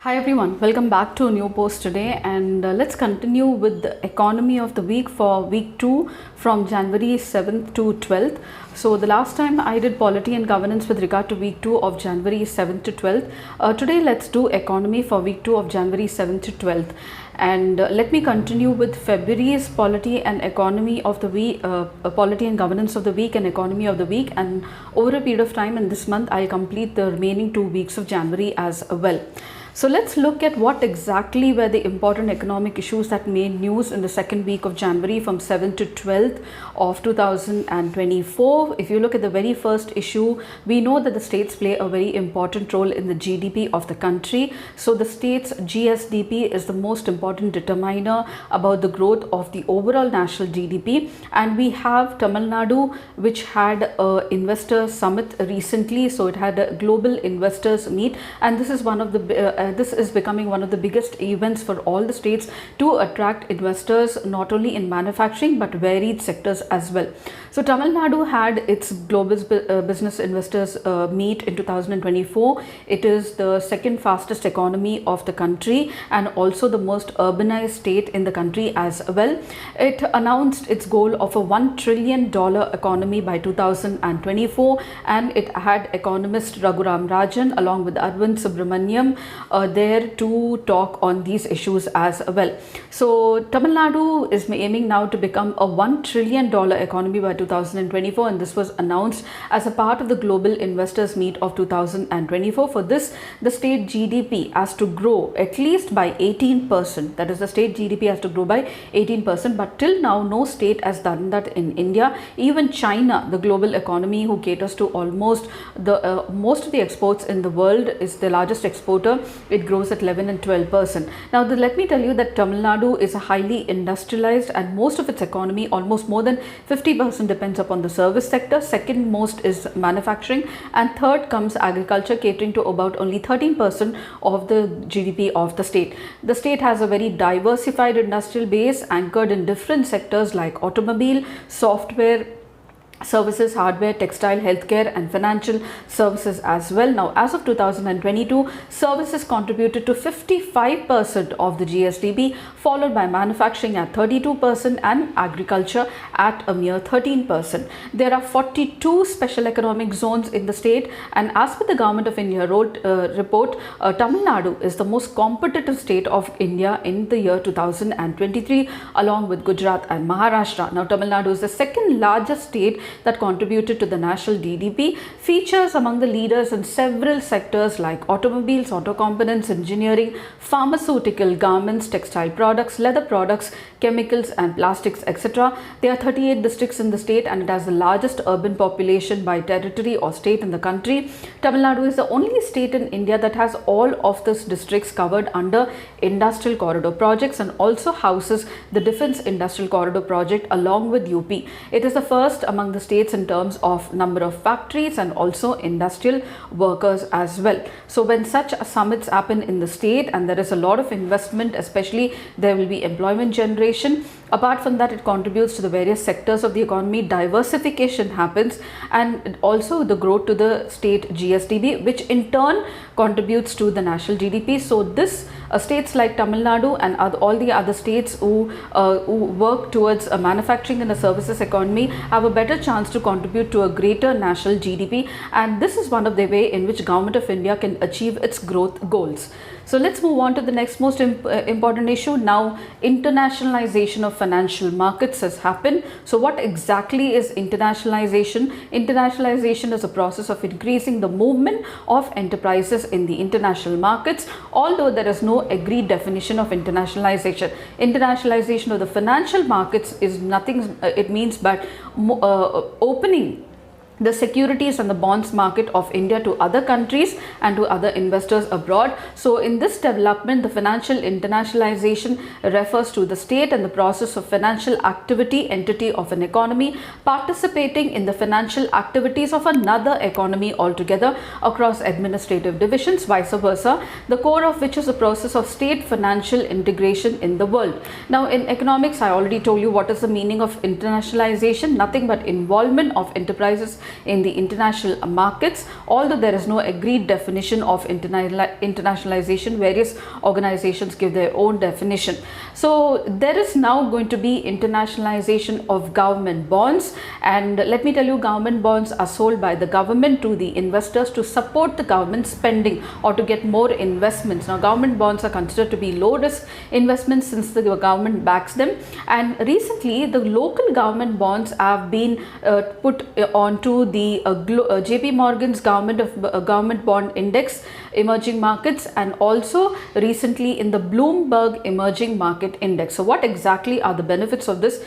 Hi everyone, welcome back to a new post today, and let's continue with the economy of the week for week 2 from January 7th to 12th. So the last time I did polity and governance with regard to week 2 of January 7th to 12th. Today let's do economy for week 2 of January 7th to 12th. And let me continue with February's polity and economy of the week, polity and governance of the week and economy of the week, and over a period of time in this month I'll complete the remaining 2 weeks of January as well. So let's look at what exactly were the important economic issues that made news in the second week of January from 7th to 12th of 2024. If you look at the very first issue, we know that the states play a very important role in the GDP of the country. So the state's GSDP is the most important determiner about the growth of the overall national GDP. And we have Tamil Nadu, which had an investor summit recently. So it had a global investors meet, and this is one of the this is becoming one of the biggest events for all the states to attract investors, not only in manufacturing but varied sectors as well. So Tamil Nadu had its global business investors meet in 2024. It is the second fastest economy of the country and also the most urbanized state in the country as well. It announced its goal of a $1 trillion economy by 2024, and it had economist Raghuram Rajan along with Arvind Subramaniam there to talk on these issues as well. So Tamil Nadu is aiming now to become a $1 trillion economy by 2024, and this was announced as a part of the Global Investors Meet of 2024. For this, the state GDP has to grow at least by 18%. That is, the state GDP has to grow by 18%, but till now no state has done that in India. Even China, the global economy who caters to almost the most of the exports in the world, is the largest exporter. It grows at 11 and 12%. Now let me tell you that Tamil Nadu is a highly industrialized, and most of its economy, almost more than 50%, depends upon the service sector. Second most is manufacturing, and third comes agriculture, catering to about only 13% of the GDP of the state. The state has a very diversified industrial base anchored in different sectors like automobile, software, services, hardware, textile, healthcare and financial services as well. Now as of 2022, services contributed to 55% of the GSDP, followed by manufacturing at 32% and agriculture at a mere 13%. There are 42 special economic zones in the state, and as per the Government of India report, Tamil Nadu is the most competitive state of India in the year 2023, along with Gujarat and Maharashtra. Now Tamil Nadu is the second largest state that contributed to the national GDP, features among the leaders in several sectors like automobiles, auto components, engineering, pharmaceutical, garments, textile products, leather products, chemicals and plastics, etc. There are 38 districts in the state, and it has the largest urban population by territory or state in the country. Tamil Nadu is the only state in India that has all of these districts covered under industrial corridor projects, and also houses the Defence Industrial Corridor project along with UP. It is the first among the states in terms of number of factories and also industrial workers as well. So when such summits happen in the state and there is a lot of investment, especially there will be employment generation. Apart from that, it contributes to the various sectors of the economy. Diversification happens, and also the growth to the state GSDP, which in turn contributes to the national GDP. So this states like Tamil Nadu and all the other states who work towards a manufacturing and a services economy have a better chance to contribute to a greater national GDP, and this is one of the way in which Government of India can achieve its growth goals. So let's move on to the next most important issue. Now, internationalization of financial markets has happened. So what exactly is internationalization? Internationalization is a process of increasing the movement of enterprises in the international markets, although there is no agreed definition of internationalization. Internationalization of the financial markets is nothing, it means but opening the securities and the bonds market of India to other countries and to other investors abroad. So in this development, the financial internationalization refers to the state and the process of financial activity entity of an economy participating in the financial activities of another economy altogether across administrative divisions, vice versa, the core of which is a process of state financial integration in the world. Now in economics, I already told you what is the meaning of internationalization. Nothing but involvement of enterprises in the international markets. Although there is no agreed definition of internationalization, various organizations give their own definition. So there is now going to be internationalization of government bonds, and let me tell you, government bonds are sold by the government to the investors to support the government spending or to get more investments. Now government bonds are considered to be low risk investments since the government backs them, and recently the local government bonds have been put onto the JP Morgan's government bond index emerging markets, and also recently in the Bloomberg emerging market index. So what exactly are the benefits of this,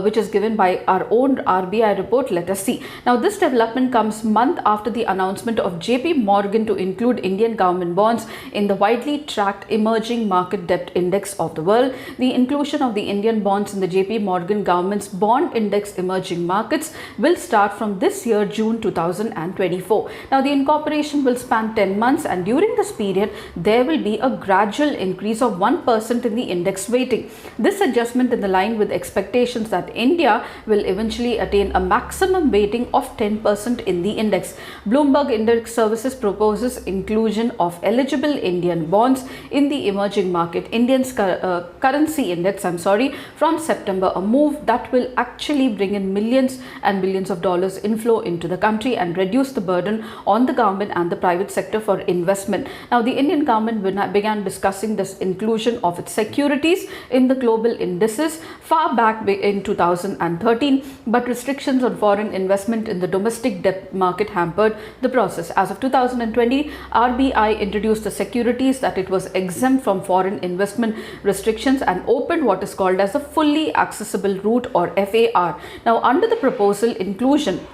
which is given by our own RBI report? Let us see. Now this development comes month after the announcement of JP Morgan to include Indian government bonds in the widely tracked emerging market debt index of the world. The inclusion of the Indian bonds in the JP Morgan government's bond index emerging markets will start from this year, June 2024. Now the incorporation will span 10 months, and during this period there will be a gradual increase of 1% in the index weighting. This adjustment in the line with expectations that India will eventually attain a maximum weighting of 10% in the index. Bloomberg Index Services proposes inclusion of eligible Indian bonds in the emerging market currency index from September, a move that will actually bring in millions and billions of dollars inflow into the country and reduce the burden on the government and the private sector for investment. Now the Indian government began discussing this inclusion of its securities in the global indices far back in 2013, but restrictions on foreign investment in the domestic debt market hampered the process. As of 2020, RBI introduced the securities that it was exempt from foreign investment restrictions and opened what is called as a fully accessible route, or FAR. Now under the proposal, inclusion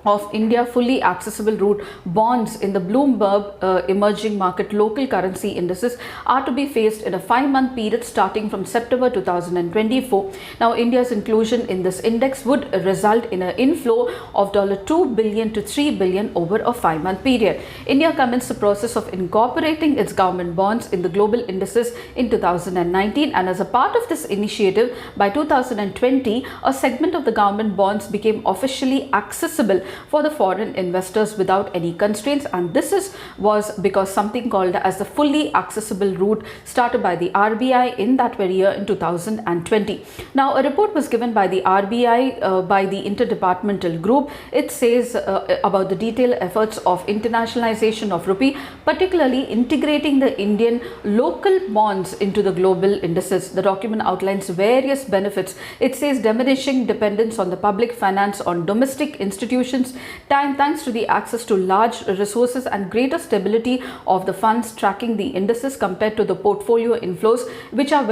of India fully accessible route bonds in the Bloomberg emerging market local currency indices are to be phased in a 5-month period starting from September 2024. Now India's inclusion in this index would result in an inflow of $2 billion to $3 billion over a 5-month period. India commenced the process of incorporating its government bonds in the global indices in 2019, and as a part of this initiative, by 2020 a segment of the government bonds became officially accessible for the foreign investors without any constraints, and this was because something called as the fully accessible route started by the RBI in that very year in 2020. Now a report was given by the RBI by the interdepartmental group. It says about the detailed efforts of internationalization of rupee, particularly integrating the Indian local bonds into the global indices. The document outlines various benefits. It says diminishing dependence on the public finance on domestic institutions thanks to the access to large resources and greater stability of the funds tracking the indices compared to the portfolio inflows, which are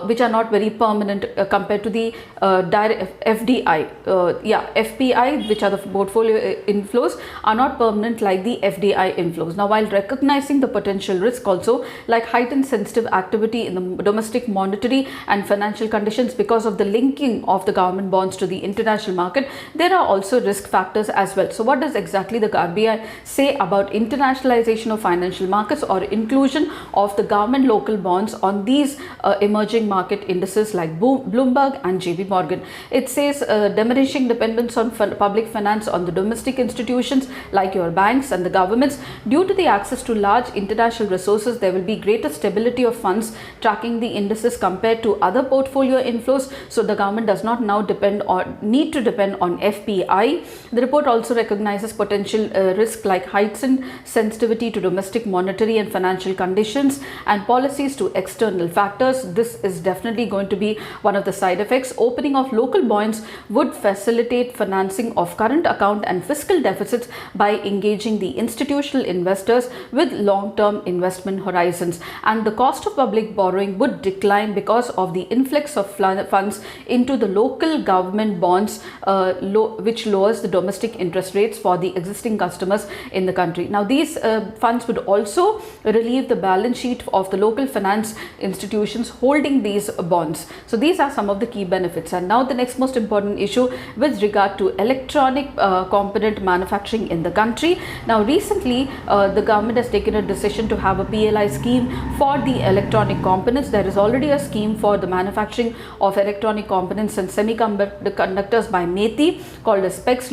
which are not very permanent compared to the direct FDI. FPI, which are the portfolio inflows, are not permanent like the FDI inflows. Now, while recognizing the potential risk also, like heightened sensitive activity in the domestic monetary and financial conditions because of the linking of the government bonds to the international market, there are also risk factors as well. So what does exactly the RBI say about internationalization of financial markets or inclusion of the government local bonds on these emerging market indices like Bloomberg and JP Morgan? It says diminishing dependence on public finance on the domestic institutions like your banks and the governments. Due to the access to large international resources, there will be greater stability of funds tracking the indices compared to other portfolio inflows. So the government does not now need to depend on FPI. The report also recognizes potential risk like heightened sensitivity to domestic monetary and financial conditions and policies to external factors. This is definitely going to be one of the side effects. Opening of local bonds would facilitate financing of current account and fiscal deficits by engaging the institutional investors with long-term investment horizons, and the cost of public borrowing would decline because of the influx of funds into the local government bonds, which lowers the domestic interest rates for the existing customers in the country. Now these funds would also relieve the balance sheet of the local finance institutions holding holding these bonds. So these are some of the key benefits. And now the next most important issue with regard to electronic component manufacturing in the country. Now recently the government has taken a decision to have a PLI scheme for the electronic components. There is already a scheme for the manufacturing of electronic components and semiconductors by MeitY called as SPECS.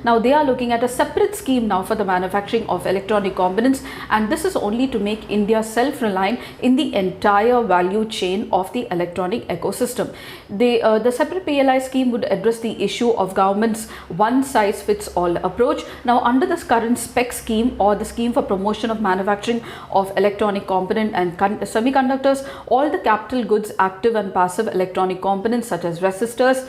Now they are looking at a separate scheme now for the manufacturing of electronic components, and this is only to make India self-reliant in the entire value chain of the electronic ecosystem. The separate PLI scheme would address the issue of government's one-size-fits-all approach. Now under this current SPECS scheme, or the scheme for promotion of manufacturing of electronic component and semiconductors, all the capital goods, active and passive electronic components such as resistors,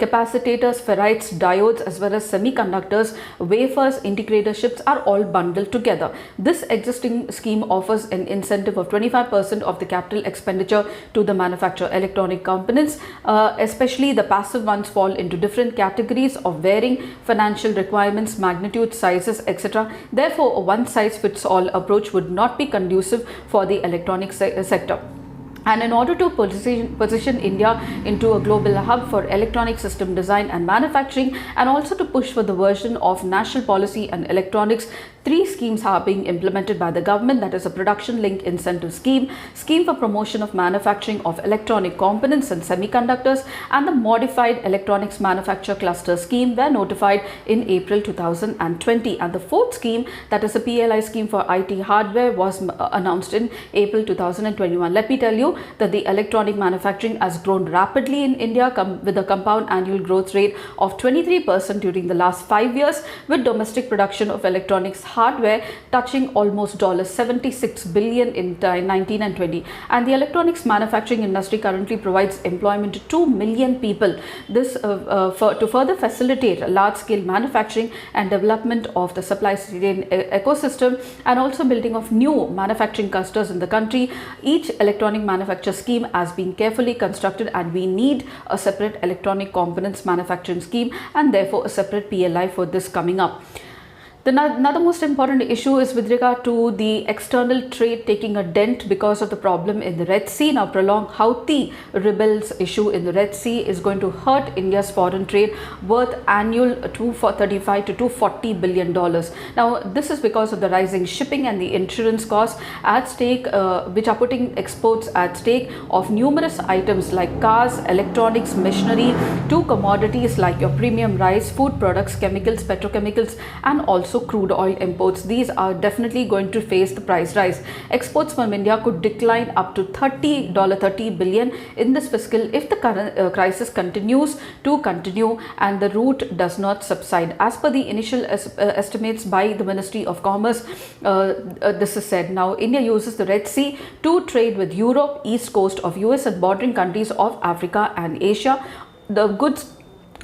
capacitors, ferrites, diodes, as well as semiconductors, wafers, integrator chips are all bundled together. This existing scheme offers an incentive of 25% of the capital expenditure to the manufacturer electronic components. Especially the passive ones fall into different categories of varying financial requirements, magnitude, sizes, etc. Therefore, a one-size-fits-all approach would not be conducive for the electronic sector. And in order to position India into a global hub for electronic system design and manufacturing, and also to push for the version of national policy and electronics, 3 schemes are being implemented by the government. That is a production link incentive scheme, scheme for promotion of manufacturing of electronic components and semiconductors, and the modified electronics manufacture cluster scheme were notified in April 2020. And the 4th scheme, that is a PLI scheme for IT hardware, was announced in April 2021. Let me tell you that the electronic manufacturing has grown rapidly in India with a compound annual growth rate of 23% during the last 5 years, with domestic production of electronics hardware touching almost $76 billion in 19 and 20. And the electronics manufacturing industry currently provides employment to 2 million people. This to further facilitate large-scale manufacturing and development of the supply chain ecosystem, and also building of new manufacturing clusters in the country. Each electronic manufacture scheme has been carefully constructed, and we need a separate electronic components manufacturing scheme, and therefore a separate PLI for this coming up. Another most important issue is with regard to the external trade taking a dent because of the problem in the Red Sea. Now, prolonged Houthi rebels issue in the Red Sea is going to hurt India's foreign trade worth annual $235 to $240 billion. Now, this is because of the rising shipping and the insurance costs at stake, which are putting exports at stake of numerous items like cars, electronics, machinery, to commodities like your premium rice, food products, chemicals, petrochemicals, and also crude oil imports. These are definitely going to face the price rise. Exports from India could decline up to $30 billion in this fiscal if the current crisis continues and the rout does not subside. As per the initial estimates by the Ministry of Commerce, this is said. Now, India uses the Red Sea to trade with Europe, east coast of US, and bordering countries of Africa and Asia. The goods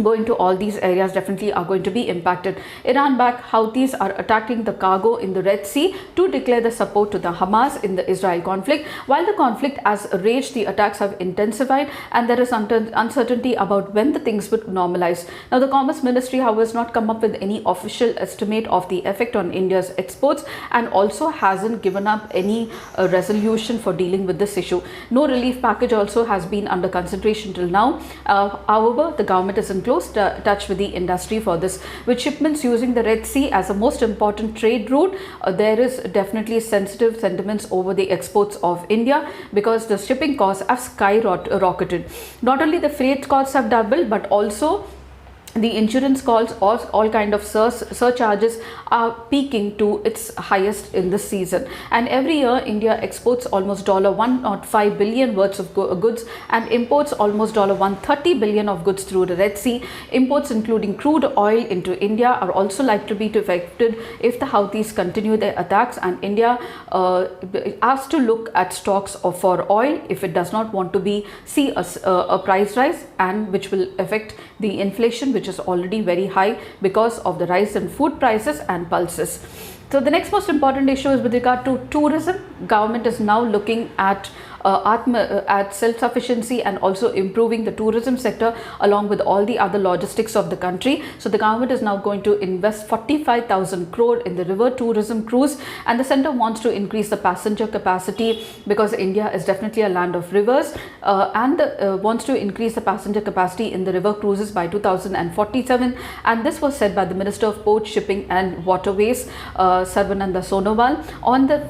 going to all these areas definitely are going to be impacted. Iran-backed Houthis are attacking the cargo in the Red Sea to declare the support to the Hamas in the Israel conflict. While the conflict has raged, the attacks have intensified, and there is uncertainty about when the things would normalize. Now, the Commerce Ministry, however, has not come up with any official estimate of the effect on India's exports, and also hasn't given up any resolution for dealing with this issue. No relief package also has been under consideration till now. However, the government is in close touch with the industry for this. With shipments using the Red Sea as a most important trade route, there is definitely sensitive sentiments over the exports of India, because the shipping costs have skyrocketed. Not only the freight costs have doubled, but also the insurance costs, all kind of surcharges are peaking to its highest in this season. And every year India exports almost $105 billion worth of goods and imports almost $130 billion of goods through the Red Sea. Imports including crude oil into India are also likely to be affected if the Houthis continue their attacks, and India has to look at stocks for oil if it does not want to see a price rise, and which will affect the inflation, which is already very high because of the rise in food prices and pulses. So the next most important issue is with regard to tourism. Government is now looking at at self-sufficiency and also improving the tourism sector along with all the other logistics of the country. So the government is now going to invest 45,000 crore in the river tourism cruise, and the center wants to increase the passenger capacity because India is definitely a land of rivers, and wants to increase the passenger capacity in the river cruises by 2047. And this was said by the Minister of Port, Shipping and Waterways, Sarvananda Sonowal, on the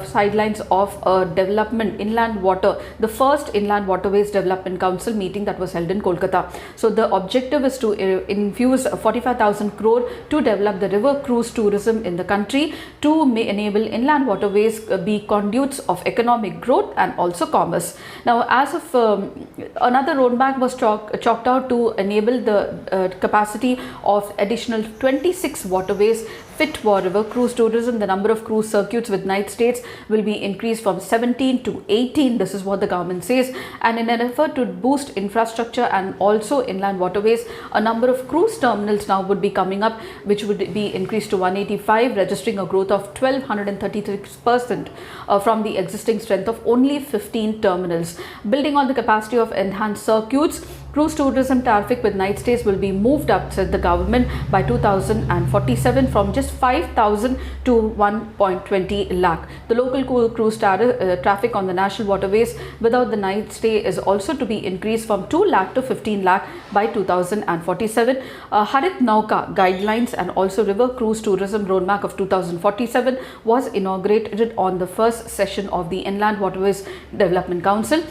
sidelines of development inland water, the first Inland Waterways Development Council meeting that was held in Kolkata. So the objective is to infuse 45,000 crore to develop the river cruise tourism in the country to enable inland waterways be conduits of economic growth and also commerce. Now, as of another roadmap was chalked out to enable the capacity of additional 26 waterways fit for river cruise tourism. The number of cruise circuits with night stays will be increased from 17 to 18. This is what the government says. And in an effort to boost infrastructure and also inland waterways, a number of cruise terminals now would be coming up, which would be increased to 185, registering a growth of 1,236% from the existing strength of only 15 terminals. Building on the capacity of enhanced circuits, cruise tourism traffic with night stays will be moved up, said the government, by 2047 from just 5,000 to 1.20 lakh. The local cruise traffic on the national waterways without the night stay is also to be increased from 2 lakh to 15 lakh by 2047. Harit Nauka guidelines and also river cruise tourism roadmap of 2047 was inaugurated on the first session of the Inland Waterways Development Council.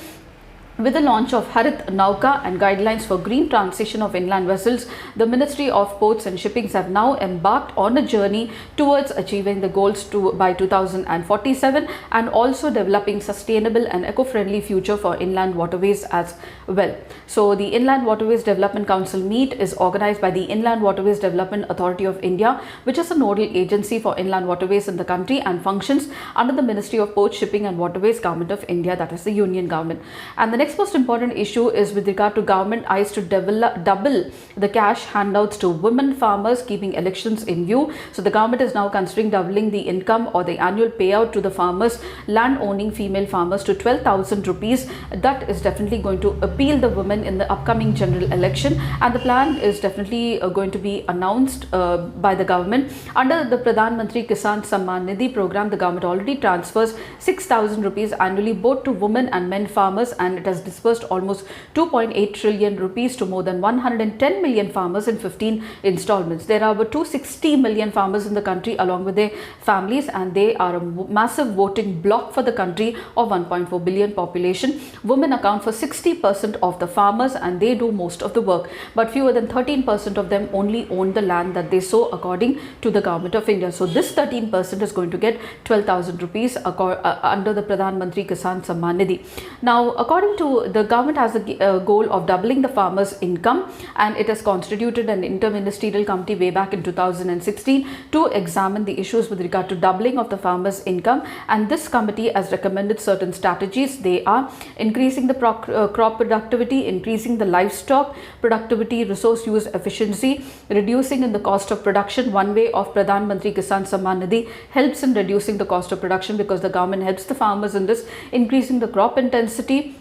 With the launch of Harit Nauka and guidelines for green transition of inland vessels, the Ministry of Ports and Shipping have now embarked on a journey towards achieving the goals by 2047 and also developing sustainable and eco-friendly future for inland waterways as well. So the Inland Waterways Development Council meet is organized by the Inland Waterways Development Authority of India, which is a nodal agency for inland waterways in the country and functions under the Ministry of Ports, Shipping and Waterways, Government of India, that is the Union Government. And the next most important issue is with regard to government eyes to double the cash handouts to women farmers, keeping elections in view. So the government is now considering doubling the income or the annual payout to the farmers, land owning female farmers, to 12,000 rupees. That is definitely going to appeal the women in the upcoming general election, and the plan is definitely going to be announced by the government. Under the Pradhan Mantri Kisan Samman Nidhi program, the government already transfers 6,000 rupees annually both to women and men farmers, and it has disbursed almost 2.8 trillion rupees to more than 110 million farmers in 15 installments. There are over 260 million farmers in the country along with their families, and they are a massive voting bloc for the country of 1.4 billion population. Women account for 60% of the farmers and they do most of the work, but fewer than 13% of them only own the land that they sow according to the Government of India. So this 13% is going to get 12,000 rupees under the Pradhan Mantri Kisan Samman Nidhi. Now, according to the government has a goal of doubling the farmers' income, and it has constituted an interministerial committee way back in 2016 to examine the issues with regard to doubling of the farmers' income. And this committee has recommended certain strategies. They are increasing the crop productivity, increasing the livestock productivity, resource use efficiency, reducing in the cost of production. One way of Pradhan Mantri Kisan Samman Nidhi helps in reducing the cost of production because the government helps the farmers in this, increasing the crop intensity,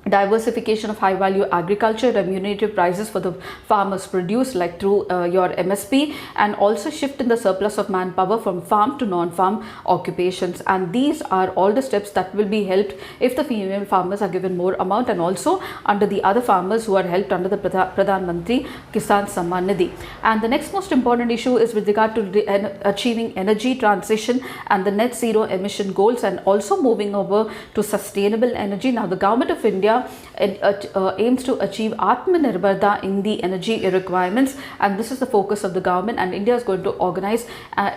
diversification of high value agriculture, remunerative prices for the farmers produce like through your MSP, and also shift in the surplus of manpower from farm to non-farm occupations. And these are all the steps that will be helped if the female farmers are given more amount, and also under the other farmers who are helped under the Pradhan Mantri Kisan Samman Nidhi. And the next most important issue is with regard to achieving energy transition and the net zero emission goals, and also moving over to sustainable energy. Now the Government of India aims to achieve Atmanirbharta in the energy requirements, and this is the focus of the government. And India is going to organize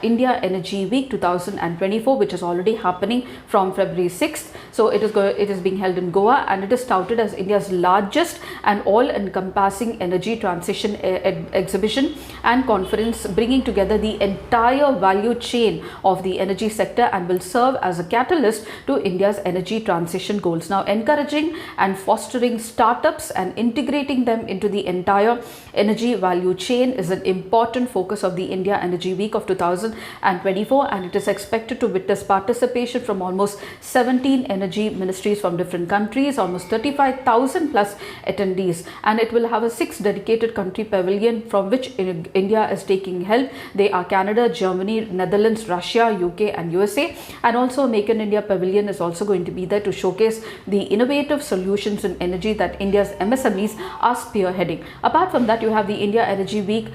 India Energy Week 2024, which is already happening from February 6th. So it is being held in Goa, and it is touted as India's largest and all-encompassing energy transition exhibition and conference, bringing together the entire value chain of the energy sector, and will serve as a catalyst to India's energy transition goals. Now, encouraging and and fostering startups and integrating them into the entire energy value chain is an important focus of the India Energy Week of 2024, and it is expected to witness participation from almost 17 energy ministries from different countries, almost 35,000 plus attendees, and it will have a 6 dedicated country pavilion from which India is taking help. They are Canada, Germany, Netherlands, Russia, UK and USA, and also Make in India pavilion is also going to be there to showcase the innovative solutions in energy that India's MSMEs are spearheading. Apart from that, you have the India Energy Week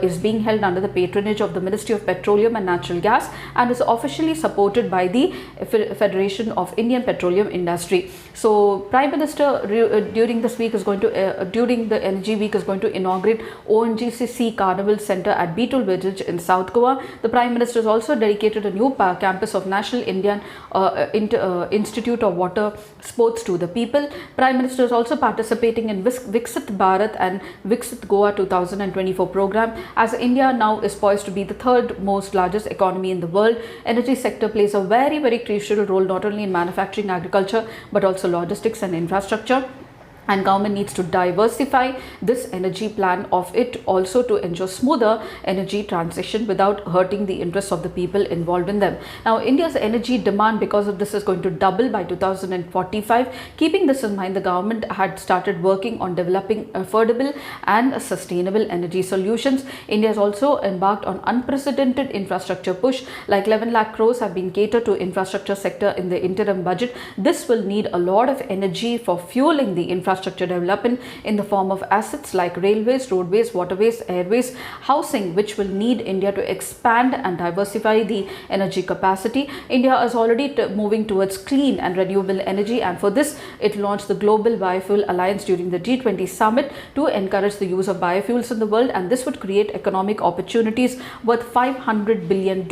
is being held under the patronage of the Ministry of Petroleum and Natural Gas and is officially supported by the Federation of Indian Petroleum Industry. So Prime Minister during this week is going to during the Energy Week is going to inaugurate ONGC Carnival Center at Beetle Village in South Goa. The Prime Minister has also dedicated a new campus of National Indian Institute of Water Sports to the people. Prime Minister is also participating in Viksit Bharat and Viksit Goa 2024 program. As India now is poised to be the third most largest economy in the world, energy sector plays a very crucial role not only in manufacturing, agriculture but also logistics and infrastructure. And government needs to diversify this energy plan of it also to ensure smoother energy transition without hurting the interests of the people involved in them. Now, India's energy demand because of this is going to double by 2045. Keeping this in mind, the government had started working on developing affordable and sustainable energy solutions. India has also embarked on unprecedented infrastructure push, like 11 lakh crores have been catered to infrastructure sector in the interim budget. This will need a lot of energy for fueling the infrastructure development in the form of assets like railways, roadways, waterways, airways, housing, which will need India to expand and diversify the energy capacity. India is already moving towards clean and renewable energy, and for this it launched the Global Biofuel Alliance during the G20 summit to encourage the use of biofuels in the world, and this would create economic opportunities worth $500 billion.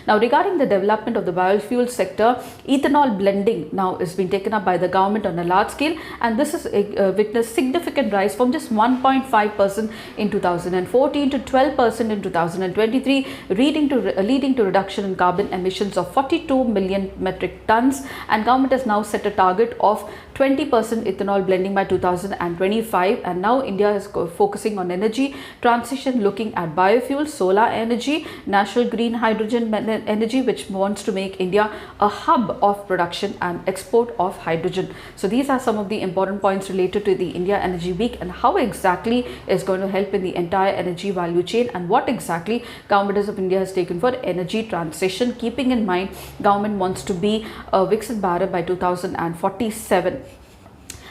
Now, regarding the development of the biofuel sector, ethanol blending now is being taken up by the government on a large scale, and this is witnessed significant rise from just 1.5% in 2014 to 12% in 2023, leading to reduction in carbon emissions of 42 million metric tons, and government has now set a target of 20% ethanol blending by 2025, and now India is focusing on energy transition, looking at biofuels, solar energy, natural green hydrogen energy, which wants to make India a hub of production and export of hydrogen. So these are some of the important points related to the India Energy Week and how exactly is going to help in the entire energy value chain and what exactly Government of India has taken for energy transition, keeping in mind government wants to be Viksit Bharat by 2047.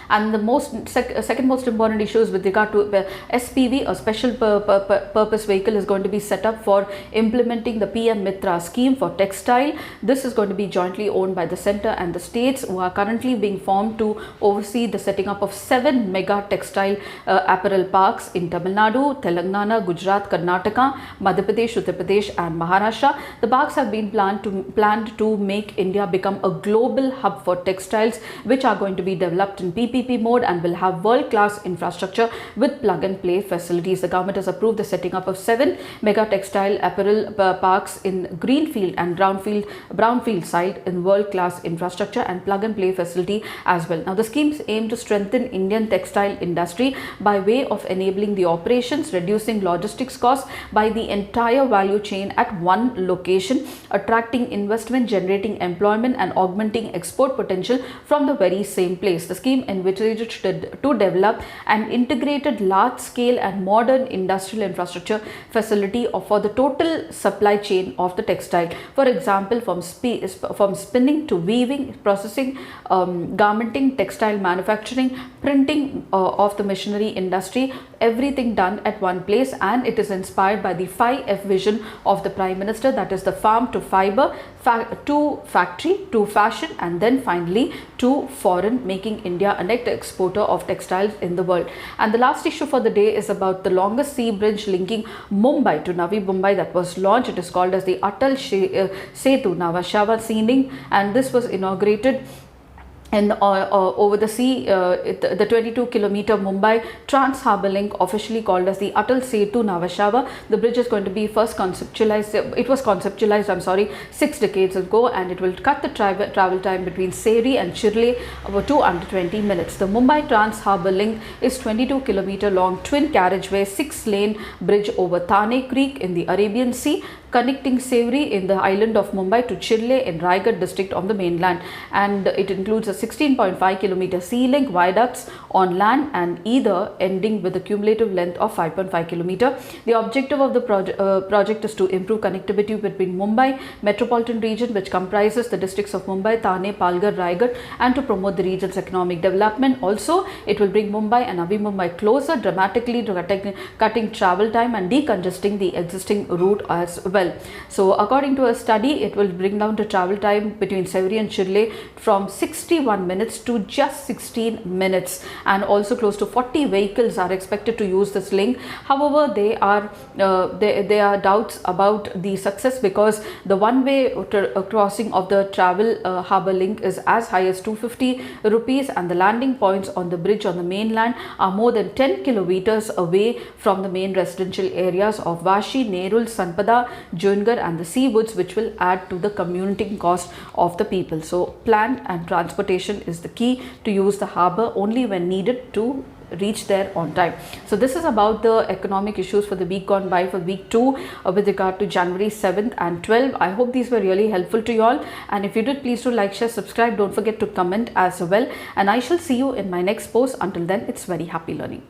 And the second most important issue is with regard to SPV, a special purpose vehicle is going to be set up for implementing the PM Mitra scheme for textile. This is going to be jointly owned by the centre and the states, who are currently being formed to oversee the setting up of 7 mega textile apparel parks in Tamil Nadu, Telangana, Gujarat, Karnataka, Madhya Pradesh, Uttar Pradesh and Maharashtra. The parks have been planned to make India become a global hub for textiles, which are going to be developed in PPP mode and will have world-class infrastructure with plug-and-play facilities. The government has approved the setting up of 7 mega textile apparel parks in greenfield and brownfield site in world-class infrastructure and plug-and-play facility as well. Now, the schemes aim to strengthen Indian textile industry by way of enabling the operations, reducing logistics costs by the entire value chain at one location, attracting investment, generating employment and augmenting export potential from the very same place. The scheme envisages to develop an integrated large-scale and modern industrial infrastructure facility for the total supply chain of the textile. For example, from spinning to weaving, processing, garmenting, textile manufacturing, printing of the machinery industry, everything done at one place, and it is inspired by the 5F vision of the Prime Minister, that is the farm to fiber, to factory, to fashion, and then finally to foreign, making India a net exporter of textiles in the world. And the last issue for the day is about the longest sea bridge linking Mumbai to Navi Mumbai that was launched. It is called as the Atal Setu Nhava Shava Sealing, and this was inaugurated and over the sea, the 22-kilometer Mumbai Trans Harbour Link, officially called as the Atal Setu Navashava. The bridge is going to be first conceptualized. It was conceptualized, 6 decades ago, and it will cut the travel time between Seri and Chirle to under 20 minutes. The Mumbai Trans Harbour Link is 22-kilometer long twin carriageway 6-lane bridge over Thane Creek in the Arabian Sea, connecting Sewri in the island of Mumbai to Chirle in Raigad district on the mainland, and it includes a 16.5 kilometer sea link viaducts on land and either, ending with a cumulative length of 5.5 kilometer. The objective of the project is to improve connectivity between Mumbai metropolitan region, which comprises the districts of Mumbai, Thane, Palghar, Raigad, and to promote the region's economic development. Also, it will bring Mumbai and Navi Mumbai closer, dramatically cutting travel time and decongesting the existing route as well. So according to a study, it will bring down the travel time between Sewri and Chirle from 61 minutes to just 16 minutes, and also close to 40 vehicles are expected to use this link. However, there are doubts about the success, because the one-way crossing of the travel harbour link is as high as 250 rupees, and the landing points on the bridge on the mainland are more than 10 kilometers away from the main residential areas of Vashi, Nerul, Sanpada, Jungar and the Seawoods, which will add to the commuting cost of the people. So plan and transportation is the key to use the harbour only when needed to reach there on time. So this is about the economic issues for the week gone by, for week 2 with regard to January 7th and 12th. I hope these were really helpful to you all, and if you did, please do like, share, subscribe. Don't forget to comment as well, and I shall see you in my next post. Until then, it's very happy learning.